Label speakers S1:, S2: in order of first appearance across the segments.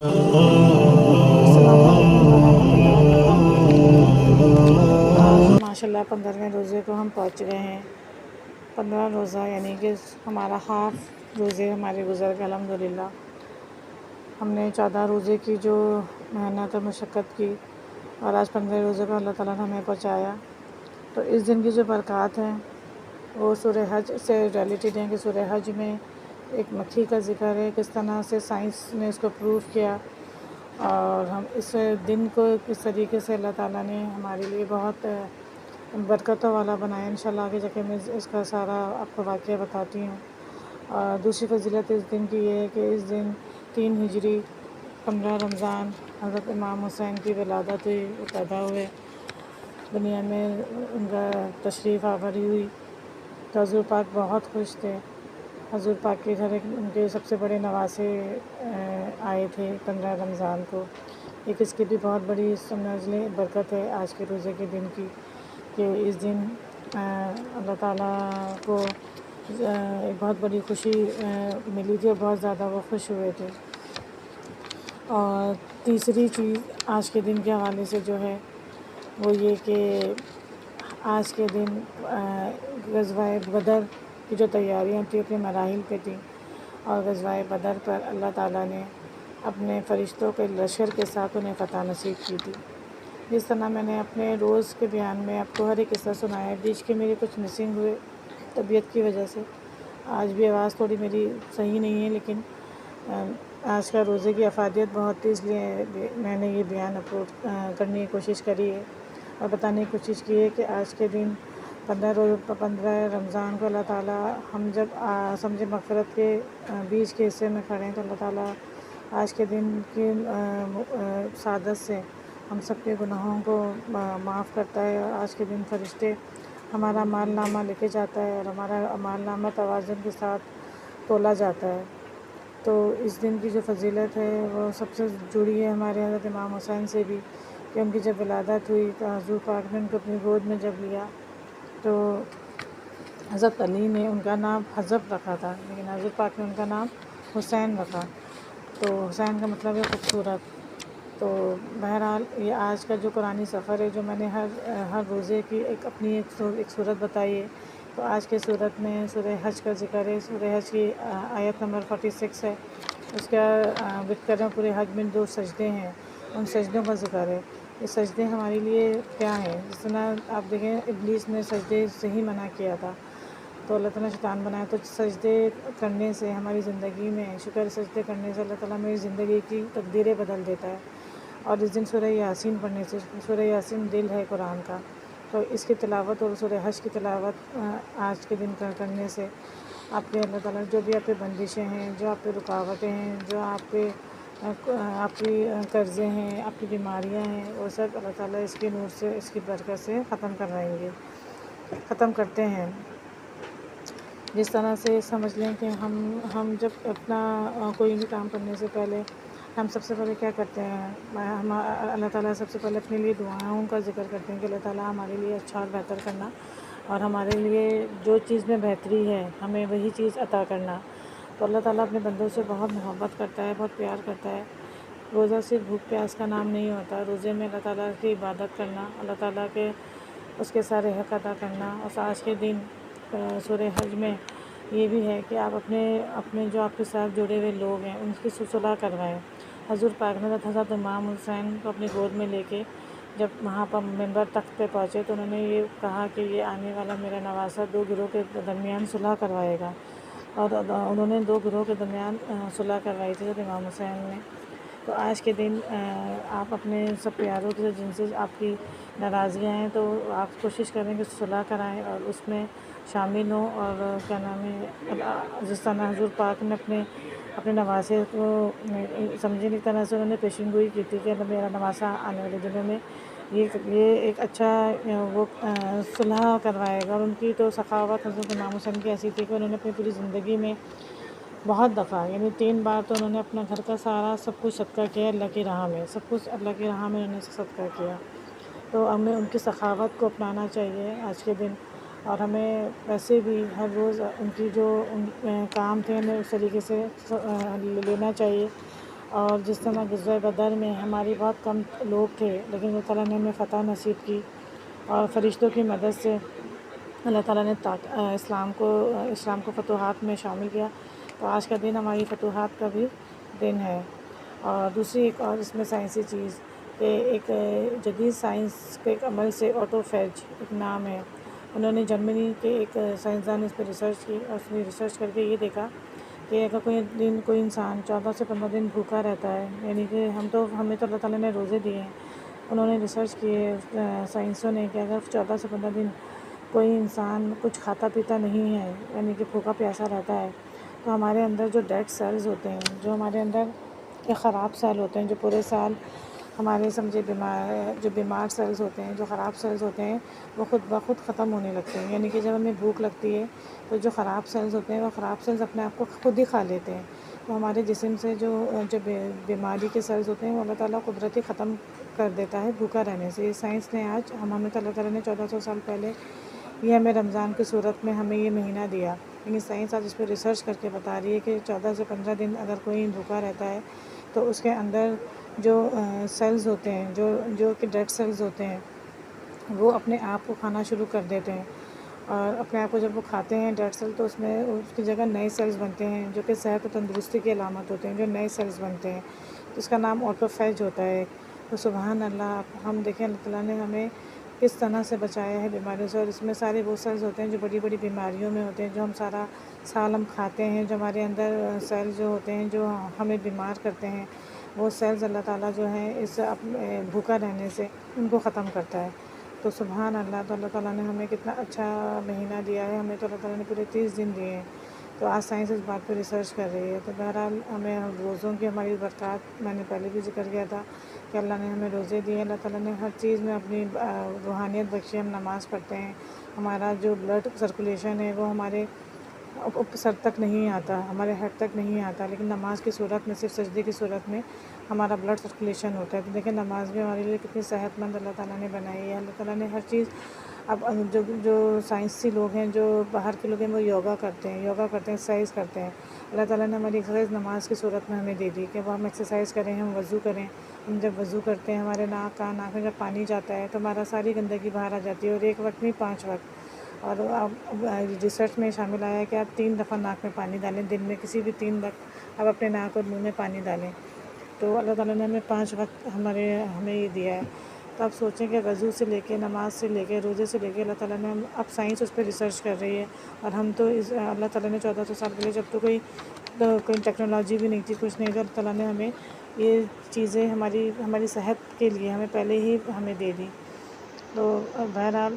S1: السلام علیکم ورحمۃ اللہ وبرکاتہ۔ آج ماشاءاللہ 15ویں روزے کو ہم پہنچ گئے ہیں۔ 15 روزہ یعنی کہ ہمارا ہاف روزے ہمارے گزر گئے الحمدللہ۔ ہم نے 14 روزے کی جو محنت اور مشقت کی اور آج 15 روزے کو اللہ تعالیٰ نے ہمیں پہنچایا۔ تو اس دن کی جو برکات ہیں وہ سورہ حج سے ریلیٹڈ ہیں کہ سورہ حج میں ایک مکھی کا ذکر ہے، کس طرح سے سائنس نے اس کو پروف کیا، اور ہم اس دن کو کس طریقے سے اللہ تعالیٰ نے ہمارے لیے بہت برکتوں والا بنایا۔ انشاءاللہ آگے جا کے میں اس کا سارا آپ کو واقعہ بتاتی ہوں۔ اور دوسری فضیلت اس دن کی یہ ہے کہ اس دن 3 ہجری 15 رمضان حضرت امام حسین کی ولادت ہوئی، وہ پیدا ہوئے دنیا میں، ان کا تشریف آوری ہوئی تو حضور پاک بہت خوش تھے۔ حضور پاک کے گھر ان کے سب سے بڑے نواسے آئے تھے 15 رمضان کو۔ ایک اس کی بھی بہت بڑی سمجھ لیں برکت ہے آج کے روزے کے دن کی کہ اس دن اللہ تعالیٰ کو ایک بہت بڑی خوشی ملی تھی اور بہت زیادہ وہ خوش ہوئے تھے۔ اور تیسری چیز آج کے دن کے حوالے سے جو ہے وہ یہ کہ آج کے دن غزوہ بدر کی جو تیاریاں تھیں اپنے مراحل پہ تھیں، اور غزوہ بدر پر اللہ تعالیٰ نے اپنے فرشتوں کے لشکر کے ساتھ انہیں فتح نصیب کی تھی۔ جس طرح میں نے اپنے روز کے بیان میں آپ کو ہر ایک قصہ سنایا ہے، بیچ کے میرے کچھ مسنگ ہوئے طبیعت کی وجہ سے، آج بھی آواز تھوڑی میری صحیح نہیں ہے، لیکن آج کا روزے کی افادیت بہت تھی، اس لیے میں نے یہ بیان اپلوڈ کرنے کی کوشش کری ہے اور بتانے کی کوشش کی ہے کہ آج کے دن 15 رمضان کو اللہ تعالیٰ ہم جب سمجھے مغفرت کے بیچ کے حصے میں کھڑے ہیں تو اللہ تعالیٰ آج کے دن کی سعادت سے ہم سب کے گناہوں کو معاف کرتا ہے، اور آج کے دن فرشتے ہمارا اعمال نامہ لے کے جاتا ہے اور ہمارا اعمال نامہ توازن کے ساتھ تولا جاتا ہے۔ تو اس دن کی جو فضیلت ہے وہ سب سے جڑی ہے ہمارے حضرت امام حسین سے بھی، کہ ان کی جب ولادت ہوئی تو حضور پاک نے ان کو اپنی گود میں جب لیا تو حضرت علی نے ان کا نام حضب رکھا تھا، لیکن حضور پاک نے ان کا نام حسین رکھا، تو حسین کا مطلب ہے خوبصورت۔ تو بہرحال یہ آج کا جو قرآنی سفر ہے جو میں نے ہر روزے کی اپنی ایک صورت بتائی ہے، تو آج کے صورت میں سورہ حج کا ذکر ہے۔ سورہ حج کی آیت نمبر 46 ہے، اس کا ذکر ہے پورے حج میں 2 سجدے ہیں، ان سجدوں کا ذکر ہے۔ یہ سجدے ہمارے لیے کیا ہیں؟ جس طرح آپ دیکھیں ابلیس نے سجدے سے ہی منع کیا تھا، تو اللہ تعالیٰ نے شیطان بنایا، تو سجدے کرنے سے ہماری زندگی میں شکر سجدے کرنے سے اللہ تعالیٰ میری زندگی کی تقدیریں بدل دیتا ہے۔ اور اس دن سورہ یاسین پڑھنے سے، سورہ یاسین دل ہے قرآن کا، تو اس کی تلاوت اور سورہ حج کی تلاوت آج کے دن کرنے سے آپ کے اللہ تعالیٰ جو بھی آپ پہ بندشیں ہیں، جو آپ پہ رکاوٹیں ہیں، جو آپ کی قرضے ہیں، آپ کی بیماریاں ہیں، وہ سب اللہ تعالیٰ اس کے نور سے، اس کی برکت سے ختم کرتے ہیں۔ جس طرح سے سمجھ لیں کہ ہم جب اپنا کوئی بھی کام کرنے سے پہلے ہم سب سے پہلے کیا کرتے ہیں، ہم اللہ تعالیٰ سب سے پہلے اپنے لیے دعاؤں کا ذکر کرتے ہیں کہ اللہ تعالیٰ ہمارے لیے اچھا اور بہتر کرنا، اور ہمارے لیے جو چیز میں بہتری ہے ہمیں وہی چیز عطا کرنا۔ تو اللہ تعالیٰ اپنے بندوں سے بہت محبت کرتا ہے، بہت پیار کرتا ہے۔ روزہ صرف بھوک پیاس کا نام نہیں ہوتا، روزے میں اللہ تعالیٰ کی عبادت کرنا، اللہ تعالیٰ کے اس کے سارے حق ادا کرنا۔ اور آج کے دن سورہ حج میں یہ بھی ہے کہ آپ اپنے جو آپ کے ساتھ جڑے ہوئے لوگ ہیں ان کی صلح کروائیں۔ حضور پاک نے حضرت امام حسین کو اپنی گود میں لے کے جب وہاں پر منبر تخت پہ پہنچے تو انہوں نے یہ کہا کہ یہ آنے والا میرا نواسہ 2 گروہ کے درمیان صلح کروائے گا، اور انہوں نے 2 گروہ کے درمیان صلح کروائی تھی حضرت امام حسین نے۔ تو آج کے دن آپ اپنے سب پیاروں کے جن سے آپ کی ناراضیاں ہیں تو آپ کوشش کریں کہ صلح کرائیں اور اس میں شامل ہوں، اور کیا نام ہے، جس طرح حضور پاک نے اپنے نواسے کو سمجھنے کی طرح سے انہوں نے پیشن گوئی کی تھی کہ میرا نواسہ آنے والے دنوں میں یہ ایک اچھا وہ صلح کروائے گا۔ اور ان کی تو سخاوت حضرت امام حسین کی ایسی تھی کہ انہوں نے اپنی پوری زندگی میں بہت دفعہ یعنی 3 بار تو انہوں نے اپنا گھر کا سارا سب کچھ صدقہ کیا اللہ کی راہ میں، سب کچھ اللہ کی راہ میں انہوں نے صدقہ کیا۔ تو ہمیں ان کی سخاوت کو اپنانا چاہیے آج کے دن، اور ہمیں ویسے بھی ہر روز ان کی جو کام تھے ہمیں اس طریقے سے لینا چاہیے، اور جس طرح غزوہ بدر میں ہماری بہت کم لوگ تھے، لیکن اللہ تعالیٰ نے ہمیں فتح نصیب کی، اور فرشتوں کی مدد سے اللہ تعالیٰ نے اسلام کو فتوحات میں شامل کیا۔ تو آج کا دن ہماری فتوحات کا بھی دن ہے۔ اور دوسری ایک اور اس میں سائنسی چیز کہ ایک جدید سائنس کے ایک عمل سے آٹوفیج ایک نام ہے، انہوں نے جرمنی کے ایک سائنسدان نے اس پہ ریسرچ کی، اور اس نے ریسرچ کر کے یہ دیکھا کہ اگر کوئی انسان 14 سے 15 دن بھوکا رہتا ہے، یعنی کہ ہمیں تو اللہ تعالیٰ نے روزے دیے ہیں، انہوں نے ریسرچ کیے سائنسوں نے کہ اگر 14 سے 15 دن کوئی انسان کچھ کھاتا پیتا نہیں ہے، یعنی کہ بھوکا پیاسا رہتا ہے، تو ہمارے اندر جو ڈیڈ سیلز ہوتے ہیں، جو ہمارے اندر کے خراب سیل ہوتے ہیں، جو پورے سال ہمارے سمجھے بیمار سیلز ہوتے ہیں، جو خراب سیلز ہوتے ہیں، وہ خود بخود ختم ہونے لگتے ہیں۔ یعنی کہ جب ہمیں بھوک لگتی ہے تو جو خراب سیلز ہوتے ہیں وہ خراب سیلز اپنے آپ کو خود ہی کھا لیتے ہیں، تو ہمارے جسم سے جو بیماری کے سیلز ہوتے ہیں وہ اللہ تعالیٰ قدرتی ختم کر دیتا ہے بھوکا رہنے سے۔ یہ سائنس نے آج ہمیں اللہ تعالیٰ نے 1400 سال پہلے یہ ہمیں رمضان کی صورت میں ہمیں یہ مہینہ دیا، لیکن سائنس آج اس پہ ریسرچ کر کے بتا رہی ہے کہ 14 سے 15 دن اگر کوئی بھوکا رہتا ہے تو اس کے اندر جو سیلز ہوتے ہیں، جو کہ ڈیڈ سیلز ہوتے ہیں، وہ اپنے آپ کو کھانا شروع کر دیتے ہیں، اور اپنے آپ کو جب وہ کھاتے ہیں ڈیڈ سیل، تو اس میں اس کی جگہ نئے سیلز بنتے ہیں جو کہ صحت و تندرستی کی علامت ہوتے ہیں، جو نئے سیلز بنتے ہیں، تو اس کا نام آٹوفیج ہوتا ہے۔ تو سبحان اللہ، ہم دیکھیں اللہ تعالیٰ نے ہمیں کس طرح سے بچایا ہے بیماریوں سے، اور اس میں سارے وہ سیلز ہوتے ہیں جو بڑی بڑی بیماریوں میں ہوتے ہیں، جو ہم سارا سال ہم کھاتے ہیں، جو ہمارے اندر سیلز جو ہوتے ہیں جو ہمیں بیمار کرتے ہیں، وہ سیلز اللہ تعالیٰ جو ہیں اس بھوکا رہنے سے ان کو ختم کرتا ہے۔ تو سبحان اللہ، تو اللہ تعالیٰ نے ہمیں کتنا اچھا مہینہ دیا ہے، ہمیں تو اللہ تعالیٰ نے پورے 30 دن دیے ہیں، تو آج سائنس اس بات پہ ریسرچ کر رہی ہے۔ تو بہرحال ہمیں روزوں کی ہماری برکات میں نے پہلے بھی ذکر کیا تھا کہ اللہ نے ہمیں روزے دیے، اللہ تعالیٰ نے ہر چیز میں اپنی روحانیت بخشی، ہم نماز پڑھتے ہیں، ہمارا جو بلڈ سرکولیشن ہے وہ ہمارے سر تک نہیں آتا، ہمارے ہیڈ تک نہیں آتا، لیکن نماز کی صورت میں صرف سجدے کی صورت میں ہمارا بلڈ سرکولیشن ہوتا ہے۔ تو دیکھیں نماز بھی ہمارے لیے کتنی صحت مند اللہ تعالیٰ نے بنائی ہے، اللہ تعالیٰ نے ہر چیز۔ اب جو سائنسی لوگ ہیں، جو باہر کے لوگ ہیں، وہ یوگا کرتے ہیں، ایکسرسائز کرتے ہیں، اللہ تعالیٰ نے ہماری ایکسرسائز نماز کی صورت میں ہمیں دے دی کہ وہ ہم ایکسرسائز کریں، ہم وضو کریں۔ ہم جب وضو کرتے ہیں ہمارے ناک میں جب پانی جاتا ہے تو ہمارا ساری گندگی باہر آ جاتی ہے، اور ایک وقت نہیں 5 وقت۔ اور اب ریسرچ میں شامل آیا کہ آپ 3 دفعہ ناک میں پانی ڈالیں، دن میں کسی بھی 3 وقت آپ اپنے ناک اور منہ میں پانی ڈالیں، تو اللہ تعالیٰ نے ہمیں 5 وقت ہمیں یہ دیا ہے۔ تو آپ سوچیں کہ وضو سے لے کے، نماز سے لے کے، روزے سے لے کے، اللہ تعالیٰ نے اب سائنس اس پہ ریسرچ کر رہی ہے، اور ہم تو اللہ تعالیٰ نے 1400 سال پہلے جب تو کوئی ٹیکنالوجی بھی نہیں تھی، کچھ نہیں تھا، اللہ تعالیٰ نے ہمیں یہ چیزیں ہماری صحت کے لیے ہمیں پہلے ہی ہمیں دے دی۔ تو بہرحال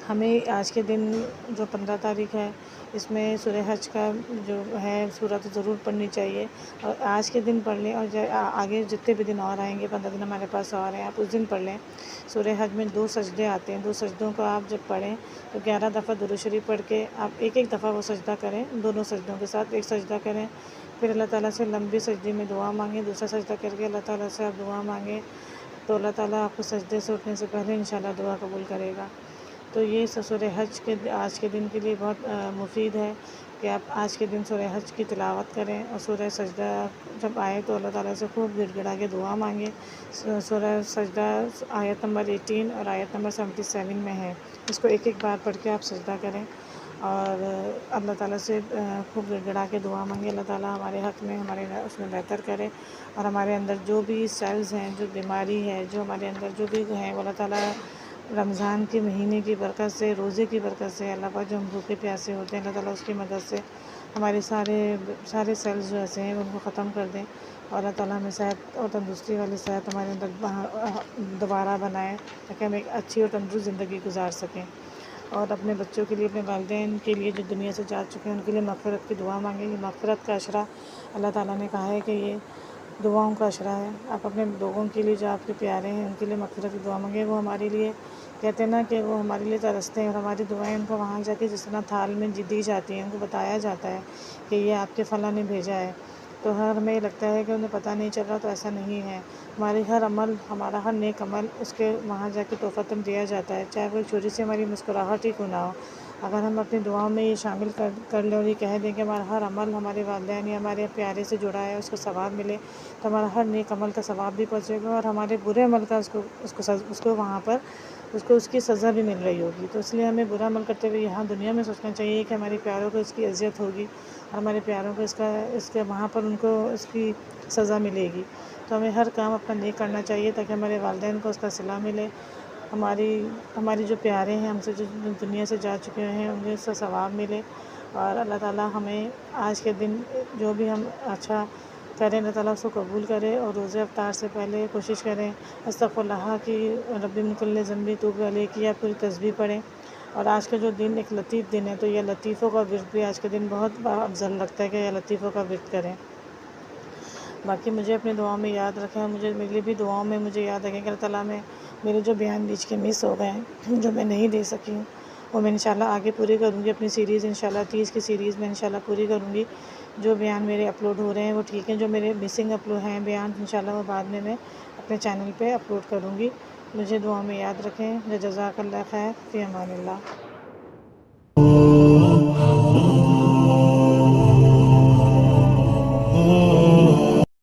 S1: ہمیں آج کے دن جو 15 تاریخ ہے، اس میں سورہ حج کا جو ہے سورت ضرور پڑھنی چاہیے، اور آج کے دن پڑھ لیں، اور آگے جتنے بھی دن اور آئیں گے، 15 دن ہمارے پاس اور ہیں، آپ اس دن پڑھ لیں۔ سورہ حج میں 2 سجدے آتے ہیں، 2 سجدوں کو آپ جب پڑھیں تو 11 دفعہ درود شریف پڑھ کے آپ ایک دفعہ وہ سجدہ کریں، دونوں سجدوں کے ساتھ ایک سجدہ کریں، پھر اللہ تعالیٰ سے لمبی سجدے میں دعا مانگیں، دوسرا سجدہ کر کے اللہ تعالیٰ سے آپ دعا مانگیں، تو اللہ تعالیٰ آپ کو سجدے سے اٹھنے سے پہلے انشاءاللہ دعا قبول کرے گا۔ تو یہ سورہ حج کے آج کے دن کے لیے بہت مفید ہے کہ آپ آج کے دن سورہ حج کی تلاوت کریں، اور سورہ سجدہ جب آئے تو اللہ تعالیٰ سے خوب گڑ گڑا کے دعا مانگیں۔ سورہ سجدہ آیت نمبر 18 اور آیت نمبر 77 میں ہے، اس کو ایک بار پڑھ کے آپ سجدہ کریں، اور اللہ تعالیٰ سے خوب گڑ گڑا کے دعا مانگیں، اللہ تعالیٰ ہمارے حق میں ہمارے اس میں بہتر کرے، اور ہمارے اندر جو بھی سیلز ہیں، جو بیماری ہے، جو ہمارے اندر جو بھی ہیں، وہ اللہ تعالیٰ رمضان کے مہینے کی برکت سے، روزے کی برکت سے، اللہ پاک جو ہم بھوکے پیاسے ہوتے ہیں، اللہ تعالیٰ اس کی مدد سے ہمارے سارے سیلز جو ایسے ہیں ان کو ختم کر دیں، اور اللہ تعالیٰ ہمیں صحت اور تندرستی والی صحت ہمارے اندر دوبارہ بنائے، تاکہ ہم ایک اچھی اور تندرست زندگی گزار سکیں، اور اپنے بچوں کے لیے، اپنے والدین کے لیے جو دنیا سے جا چکے ہیں ان کے لیے مغفرت کی دعا مانگیں۔ یہ مغفرت کا عشرہ اللہ تعالیٰ نے کہا ہے کہ یہ دعاؤں کا عشرہ ہے، آپ اپنے لوگوں کے لیے جو آپ کے پیارے ہیں ان کے لیے مغفرت کی دعا مانگیں۔ وہ ہمارے لیے کہتے ہیں نا کہ وہ ہمارے لیے ترستے ہیں، اور ہماری دعائیں ان کو وہاں جا کے جس طرح تھال میں دی جاتی ہیں، ان کو بتایا جاتا ہے کہ یہ آپ کے فلاں نے بھیجا ہے، تو ہمیں یہ لگتا ہے کہ انہیں پتہ نہیں چل رہا، تو ایسا نہیں ہے، ہماری ہر عمل، ہمارا ہر نیک عمل اس کے وہاں جا کے تحفتاً دیا جاتا ہے، چاہے وہ چھوٹی سی ہماری مسکراہٹ ہی کیوں نہ ہو، اگر ہم اپنی دعاؤں میں یہ شامل کر لیں اور یہ کہہ دیں کہ ہمارا ہر عمل ہمارے والدین یا ہمارے پیارے سے جڑا ہے، اس کو ثواب ملے، تو ہمارا ہر نیک عمل کا ثواب بھی پہنچے گا، اور ہمارے برے عمل کا اس کو وہاں پر اس کی سزا بھی مل رہی ہوگی۔ تو اس لیے ہمیں برا عمل کرتے ہوئے یہاں دنیا میں سوچنا چاہیے کہ ہمارے پیاروں کو اس کی اذیت ہوگی، اور ہمارے پیاروں کو اس کے وہاں پر ان کو اس کی سزا ملے گی۔ تو ہمیں ہر کام اپنا نیک کرنا چاہیے تاکہ ہمارے والدین کو اس کا صلہ ملے، ہماری جو پیارے ہیں ہم سے جو دنیا سے جا چکے ہیں انہیں اس کا ثواب ملے، اور اللہ تعالیٰ ہمیں آج کے دن جو بھی ہم اچھا کریں اللہ تعالیٰ اس کو قبول کرے، اور روزہ افطار سے پہلے کوشش کریں استغفر اللہ کی، رب من کل ذنب توب علیہ کی، یا پوری تسبیح پڑھیں۔ اور آج کا جو دن ایک لطیف دن ہے، تو یہ لطیفوں کا ورد بھی آج کے دن بہت افضل لگتا ہے کہ یہ لطیفوں کا ورد کریں۔ باقی مجھے اپنی دعاؤں میں یاد رکھیں، اور میری بھی دعاؤں میں مجھے یاد رکھیں کہ اللہ تعالیٰ میں میرے جو بیان بیچ کے مس ہو گئے ہیں، جو میں نہیں دے سکی ہوں، وہ میں انشاءاللہ آگے پوری کروں گی۔ اپنی سیریز انشاءاللہ 30 کی سیریز میں انشاءاللہ پوری کروں گی۔ جو بیان میرے اپلوڈ ہو رہے ہیں وہ ٹھیک ہیں، جو میرے مسنگ اپلوڈ ہیں بیان انشاءاللہ وہ بعد میں اپنے چینل پہ اپلوڈ کروں گی۔ مجھے دعاؤں میں یاد رکھیں۔ جزاک اللہ خیر، فی امان اللہ۔